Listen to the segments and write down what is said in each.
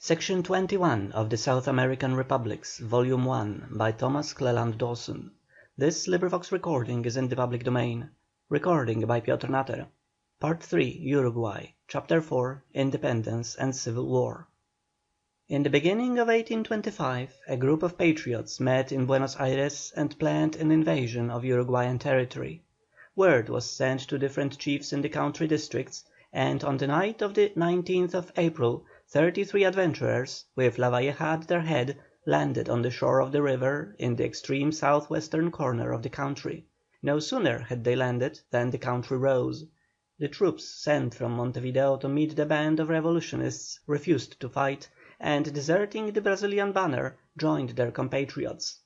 Section 21 of the South American Republics, Volume 1, by Thomas Cleland Dawson. This recording is in the public domain. Recording by Piotr Natter. Part 3, Uruguay. Chapter 4, Independence and Civil War. In the beginning of 1825, a group of patriots met in Buenos Aires and planned an invasion of Uruguayan territory. Word was sent to different chiefs in the country districts, and on the night of the 19th of April, 33 adventurers, with Lavalleja at their head, landed on the shore of the river in the extreme southwestern corner of the country. No sooner had they landed than the country rose. The troops sent from Montevideo to meet the band of revolutionists refused to fight, and deserting the Brazilian banner, joined their compatriots.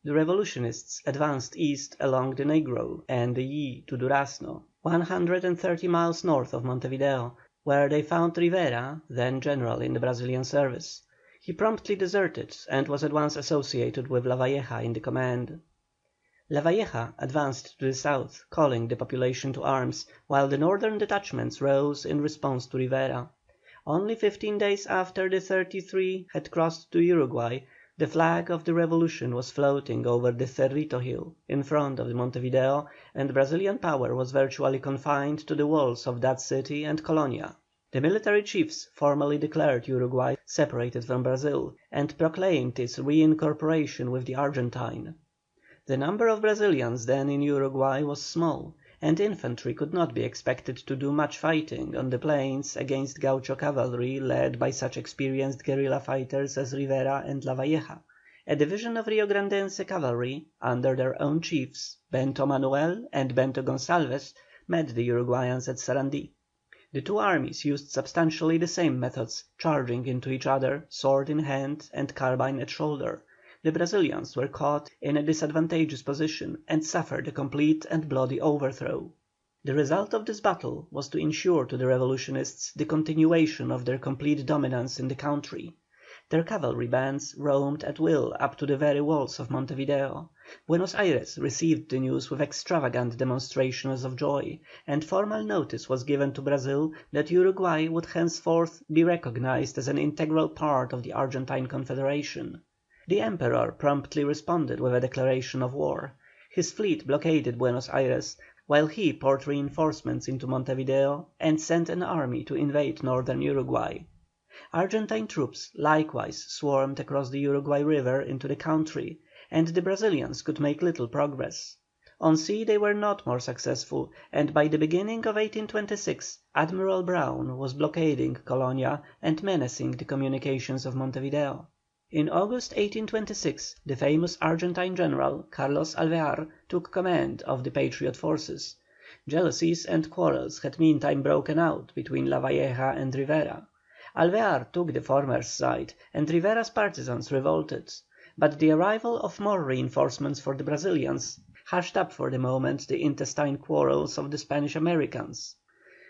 The revolutionists advanced east along the Negro and the Yí to Durazno, 130 miles north of Montevideo, where they found Rivera, then general in the Brazilian service. He promptly deserted and was at once associated with Lavalleja in the command. Lavalleja advanced to the south, calling the population to arms, while the northern detachments rose in response to Rivera. Only 15 days after the 33 had crossed to Uruguay, the flag of the revolution was floating over the Cerrito hill in front of Montevideo, and Brazilian power was virtually confined to the walls of that city and Colonia. The military chiefs formally declared Uruguay separated from Brazil, and proclaimed its reincorporation with the Argentine. The number of Brazilians then in Uruguay was small, and infantry could not be expected to do much fighting on the plains against Gaucho cavalry led by such experienced guerrilla fighters as Rivera and Lavalleja. A division of Rio Grandense cavalry, under their own chiefs, Bento Manuel and Bento Gonçalves, met the Uruguayans at Sarandí. The two armies used substantially the same methods, charging into each other, sword in hand and carbine at shoulder. The Brazilians were caught in a disadvantageous position and suffered a complete and bloody overthrow. The result of this battle was to ensure to the revolutionists the continuation of their complete dominance in the country. Their cavalry bands roamed at will up to the very walls of Montevideo. Buenos Aires received the news with extravagant demonstrations of joy, and formal notice was given to Brazil that Uruguay would henceforth be recognized as an integral part of the Argentine Confederation. The Emperor promptly responded with a declaration of war. His fleet blockaded Buenos Aires, while he poured reinforcements into Montevideo and sent an army to invade northern Uruguay. Argentine troops likewise swarmed across the Uruguay River into the country, and the Brazilians could make little progress. On sea they were not more successful, and by the beginning of 1826 Admiral Brown was blockading Colonia and menacing the communications of Montevideo. In August 1826 the famous Argentine general, Carlos Alvear, took command of the Patriot forces. Jealousies and quarrels had meantime broken out between Lavalleja and Rivera. Alvear took the former's side, and Rivera's partisans revolted, but the arrival of more reinforcements for the Brazilians hushed up for the moment the intestine quarrels of the Spanish Americans.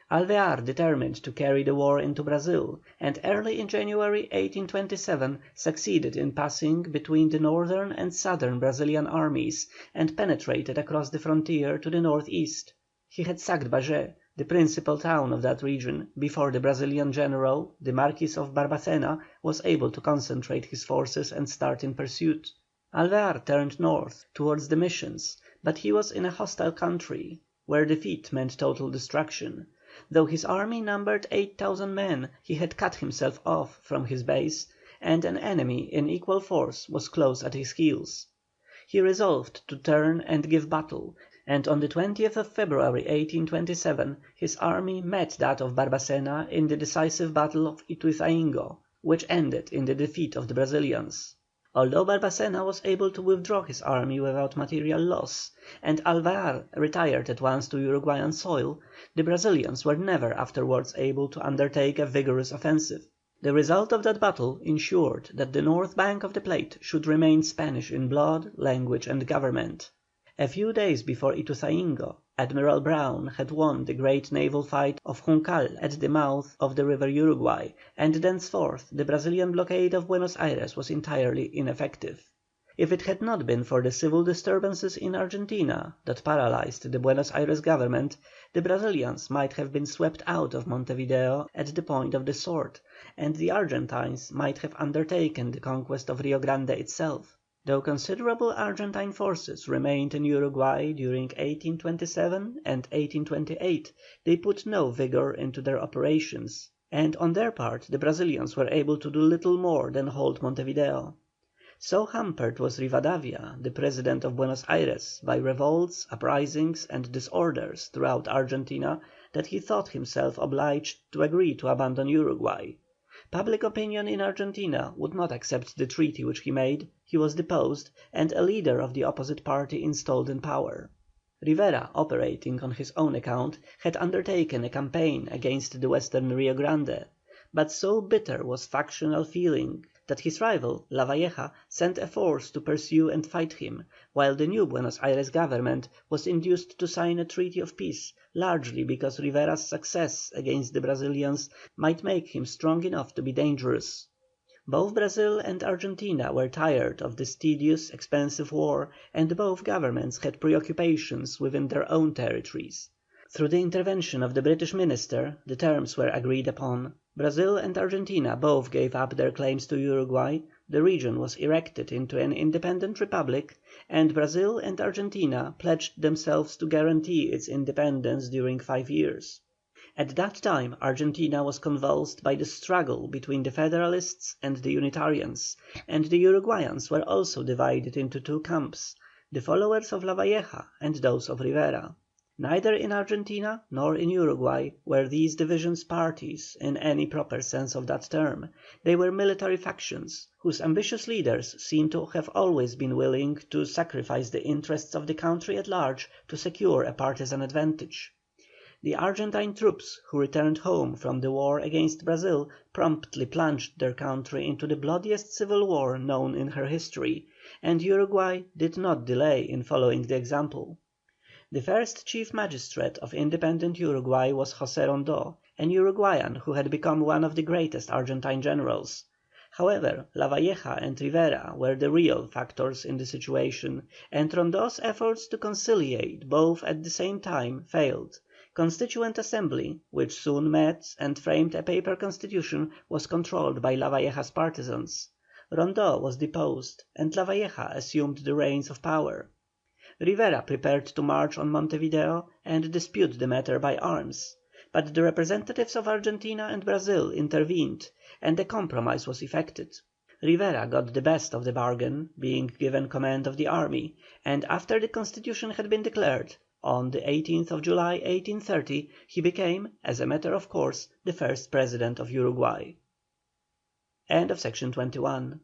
Alvear determined to carry the war into Brazil, and early in January 1827 succeeded in passing between the northern and southern Brazilian armies, and penetrated across the frontier to the north east. He had sacked Bagé, the principal town of that region, before the Brazilian general, the Marquis of Barbacena, was able to concentrate his forces and start in pursuit. Alvear turned north, towards the Missions, but he was in a hostile country, where defeat meant total destruction. Though his army numbered 8,000 men, he had cut himself off from his base, and an enemy in equal force was close at his heels. He resolved to turn and give battle, and on the 20th of February 1827 his army met that of Barbacena in the decisive battle of Ituzaingó, which ended in the defeat of the Brazilians. Although Barbacena was able to withdraw his army without material loss, and Alvear retired at once to Uruguayan soil, the Brazilians were never afterwards able to undertake a vigorous offensive. The result of that battle ensured that the north bank of the Plate should remain Spanish in blood, language, and government. A few days before Ituzaingó, Admiral Brown had won the great naval fight of Juncal at the mouth of the river Uruguay, and thenceforth the Brazilian blockade of Buenos Aires was entirely ineffective. If it had not been for the civil disturbances in Argentina that paralysed the Buenos Aires Government, the Brazilians might have been swept out of Montevideo at the point of the sword, and the Argentines might have undertaken the conquest of Rio Grande itself. Though considerable Argentine forces remained in Uruguay during 1827 and 1828, they put no vigour into their operations, and on their part the Brazilians were able to do little more than hold Montevideo. So hampered was Rivadavia, the President of Buenos Aires, by revolts, uprisings, and disorders throughout Argentina, that he thought himself obliged to agree to abandon Uruguay. Public opinion in Argentina would not accept the treaty which he made, he was deposed, and a leader of the opposite party installed in power. Rivera, operating on his own account, had undertaken a campaign against the western Rio Grande, but so bitter was factional feeling that his rival, Lavalleja, sent a force to pursue and fight him, while the new Buenos Aires Government was induced to sign a treaty of peace, largely because Rivera's success against the Brazilians might make him strong enough to be dangerous. Both Brazil and Argentina were tired of this tedious, expensive war, and both governments had preoccupations within their own territories. Through the intervention of the British minister the terms were agreed upon. Brazil and Argentina both gave up their claims to Uruguay, the region was erected into an independent republic, and Brazil and Argentina pledged themselves to guarantee its independence during 5 years. At that time Argentina was convulsed by the struggle between the Federalists and the Unitarians, and the Uruguayans were also divided into two camps, the followers of Lavalleja and those of Rivera. Neither in Argentina nor in Uruguay were these divisions parties in any proper sense of that term; they were military factions, whose ambitious leaders seem to have always been willing to sacrifice the interests of the country at large to secure a partisan advantage. The Argentine troops who returned home from the war against Brazil promptly plunged their country into the bloodiest civil war known in her history, and Uruguay did not delay in following the example. The first chief magistrate of independent Uruguay was José Rondó, an Uruguayan who had become one of the greatest Argentine generals. However, Lavalleja and Rivera were the real factors in the situation, and Rondó's efforts to conciliate both at the same time failed. Constituent Assembly, which soon met and framed a paper constitution, was controlled by Lavalleja's partisans. Rondó was deposed, and Lavalleja assumed the reins of power. Rivera prepared to march on Montevideo and dispute the matter by arms, but the representatives of Argentina and Brazil intervened, and a compromise was effected. Rivera got the best of the bargain, being given command of the army, and after the constitution had been declared, on the 18th July, 1830, he became, as a matter of course, the first President of Uruguay. Section 21.